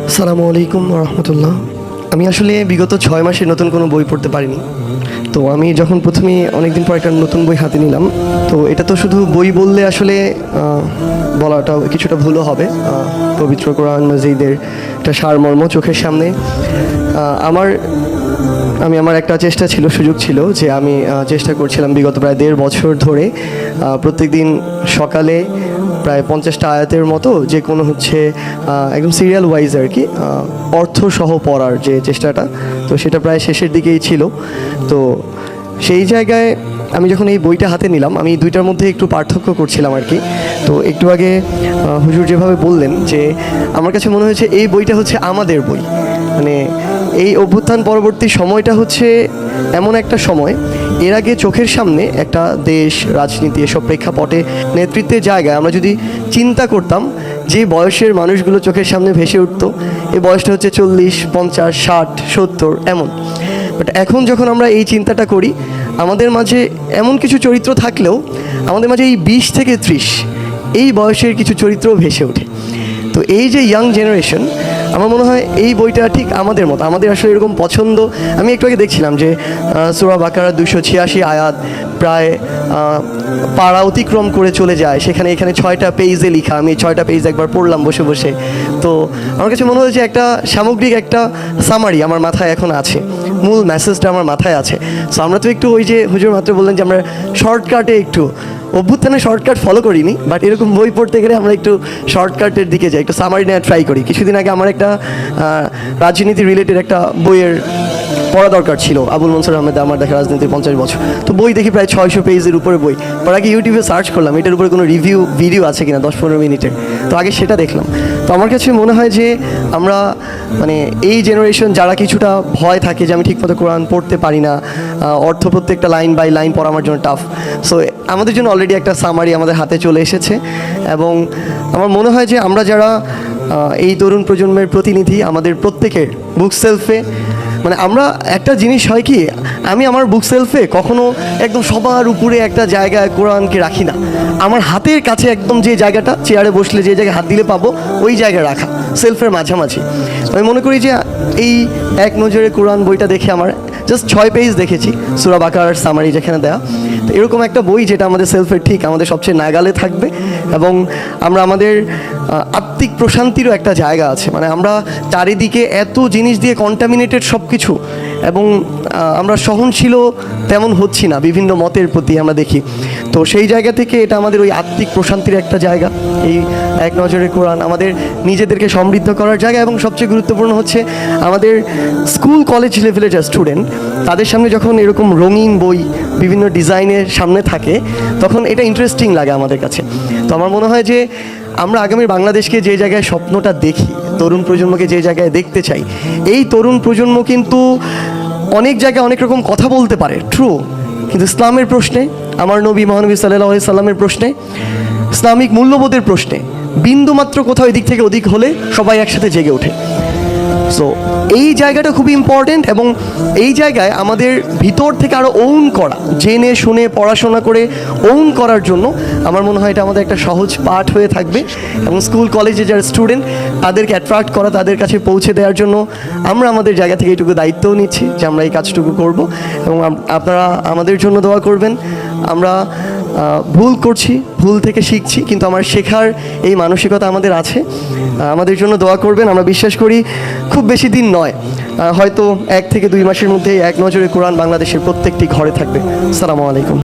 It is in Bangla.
আসসালামু আলাইকুম রহমতুল্লাহ। আমি আসলে বিগত 6 মাসে নতুন কোনো বই পড়তে পারিনি। তো আমি যখন প্রথমে অনেকদিন পর একটা নতুন বই হাতে নিলাম, তো এটা তো শুধু বই বললে আসলে বলাটা কিছুটা ভুলও হবে। পবিত্র কোরআন মাজিদের একটা সারমর্ম চোখের সামনে। আমি আমার একটা চেষ্টা ছিল, সুযোগ ছিল যে আমি চেষ্টা করছিলাম বিগত প্রায় 1.5 বছর ধরে প্রত্যেক দিন সকালে প্রায় 50টা আয়াতের মতো যে কোনো একদম সিরিয়াল ওয়াইজ আর কি অর্থসহ পড়ার যে চেষ্টাটা, তো সেটা প্রায় শেষের দিকেই ছিল। তো সেই জায়গায় আমি যখন এই বইটা হাতে নিলাম, আমি দুইটার মধ্যে একটু পার্থক্য করছিলাম আর কি। তো একটু আগে হুজুর যেভাবে বললেন যে আমার কাছে মনে হয়েছে এই বইটা হচ্ছে আমাদের বই। মানে এই অভ্যুত্থান পরবর্তী সময়টা হচ্ছে এমন একটা সময়, এর আগে চোখের সামনে একটা দেশ, রাজনীতি, এসব প্রেক্ষাপটে নেতৃত্বের জায়গায় আমরা যদি চিন্তা করতাম, যে বয়সের মানুষগুলো চোখের সামনে ভেসে উঠতো, এই বয়সটা হচ্ছে 40, 50, 60, 70 এমন। বাট এখন যখন আমরা এই চিন্তাটা করি, আমাদের মাঝে এমন কিছু চরিত্র থাকলেও আমাদের মাঝে এই 20 থেকে 30 এই বয়সের কিছু চরিত্রও ভেসে ওঠে। তো এই যে ইয়াং জেনারেশন, আমার মনে হয় এই বইটা ঠিক আমাদের মতো, আমাদের আসলে এরকম পছন্দ। আমি একটু আগে দেখছিলাম যে সূরা বাকারা 286 আয়াত প্রায় পাড়া অতিক্রম করে চলে যায়, এখানে 6টা পেজে লেখা। আমি 6টা পেজ একবার পড়লাম বসে বসে। তো আমার কাছে মনে হয়েছে একটা সামগ্রিক একটা সামারি আমার মাথায় এখন আছে, মূল মেসেজটা আমার মাথায় আছে। সো আমরা তো একটু ওই যে হুজুর মাত্র বললেন যে আমরা শর্টকাটে একটু অভ্যুত্থানে শর্টকাট ফলো করিনি, বাট এরকম বই পড়তে গেলে আমরা একটু শর্টকাটের দিকে যাই, একটু সামারি নেওয়ার ট্রাই করি। কিছুদিন আগে আমার একটা রাজনীতি রিলেটেড একটা বইয়ের পড়া দরকার ছিল, আবুল মনসুর আহমেদ আমার দেখা রাজনীতির 50 বছর। তো বই দেখি প্রায় 600 পেজের উপরে বই। পর আগে ইউটিউবে সার্চ করলাম এটার উপরে কোনো ভিডিও আছে কিনা 10-15 মিনিটের, তো আগে সেটা দেখলাম। তো আমার কাছে মনে হয় যে আমরা মানে এই জেনারেশন যারা কিছুটা ভয় থাকে যে আমি ঠিকমতো কোরআন পড়তে পারি না, অর্থ প্রত্যেকটা লাইন বাই লাইন পড়া আমার জন্য টাফ, সো আমাদের জন্য অলরেডি একটা সামারি আমাদের হাতে চলে এসেছে। এবং আমার মনে হয় যে আমরা যারা এই তরুণ প্রজন্মের প্রতিনিধি, আমাদের প্রত্যেকের বুক সেলফে, মানে আমরা একটা জিনিস হয় কি, আমি আমার বুক সেলফে কখনো একদম সবার উপরে একটা জায়গায় কোরআনকে রাখি না। আমার হাতের কাছে একদম যে জায়গাটা, চেয়ারে বসলে যে জায়গায় হাত দিলে পাবো ওই জায়গায় রাখা, সেলফের মাঝামাঝি। আমি মনে করি যে এই এক নজরে কোরআন বইটা দেখে আমার জাস্ট 6 পেজ দেখেছি, সূরা বাকারার সামারি যেখানে দেয়া। তো এরকম একটা বই যেটা আমাদের সেলফের ঠিক আমাদের সবচেয়ে নাগালে থাকবে, এবং আমরা আমাদের আত্মিক প্রশান্তিরও একটা জায়গা আছে। মানে আমরা চারিদিকে এত জিনিস দিয়ে কন্টামিনেটেড সব কিছু, এবং আমরা সহনশীলও তেমন হচ্ছি না বিভিন্ন মতের প্রতি আমরা দেখি। তো সেই জায়গা থেকে এটা আমাদের ওই আত্মিক প্রশান্তির একটা জায়গা, এই এক নজরে কোরআন আমাদের নিজেদেরকে সমৃদ্ধ করার জায়গা। এবং সবচেয়ে গুরুত্বপূর্ণ হচ্ছে আমাদের স্কুল কলেজ লেভেলের যা স্টুডেন্ট, তাদের সামনে যখন এরকম রঙিন বই বিভিন্ন ডিজাইনের সামনে থাকে, তখন এটা ইন্টারেস্টিং লাগে আমাদের কাছে। তো আমার মনে হয় যে আমরা আগামীর বাংলাদেশকে যে জায়গায় স্বপ্নটা দেখি, তরুণ প্রজন্মকে যে জায়গায় দেখতে চাই, এই তরুণ প্রজন্ম কিন্তু অনেক জায়গায় অনেক রকম কথা বলতে পারে, ট্রু, কিন্তু ইসলামের প্রশ্নে, আমার নবী মহানবী সাল্লাল্লাহু আলাইহি সাল্লামের প্রশ্নে, ইসলামিক মূল্যবোধের প্রশ্নে বিন্দুমাত্র কোথাও এদিক থেকে ওদিক হলে সবাই একসাথে জেগে ওঠে। সো এই জায়গাটা খুবই ইম্পর্টেন্ট, এবং এই জায়গায় আমাদের ভিতর থেকে আরও ওন করা, জেনে শুনে পড়াশোনা করে ওন করার জন্য আমার মনে হয় এটা আমাদের একটা সহজ পাঠ হয়ে থাকবে। এবং স্কুল কলেজে যারা স্টুডেন্ট, তাদেরকে অ্যাট্রাক্ট করা, তাদের কাছে পৌঁছে দেওয়ার জন্য আমরা আমাদের জায়গা থেকে এইটুকু দায়িত্বও নিচ্ছি যে আমরা এই কাজটুকু করব। এবং আপনারা আমাদের জন্য দোয়া করবেন। আমরা ভুল করছি, ভুল থেকে শিখছি, কিন্তু আমার শেখার এই মানসিকতা আমাদের আছে। আমাদের জন্য দোয়া করবেন। আমরা বিশ্বাস করি খুব বেশি দিন নয়, হয়তো 1 থেকে 2 মাসের মধ্যে এক নজরে কোরআন বাংলাদেশের প্রত্যেকটি ঘরে থাকবে। আসসালামু আলাইকুম।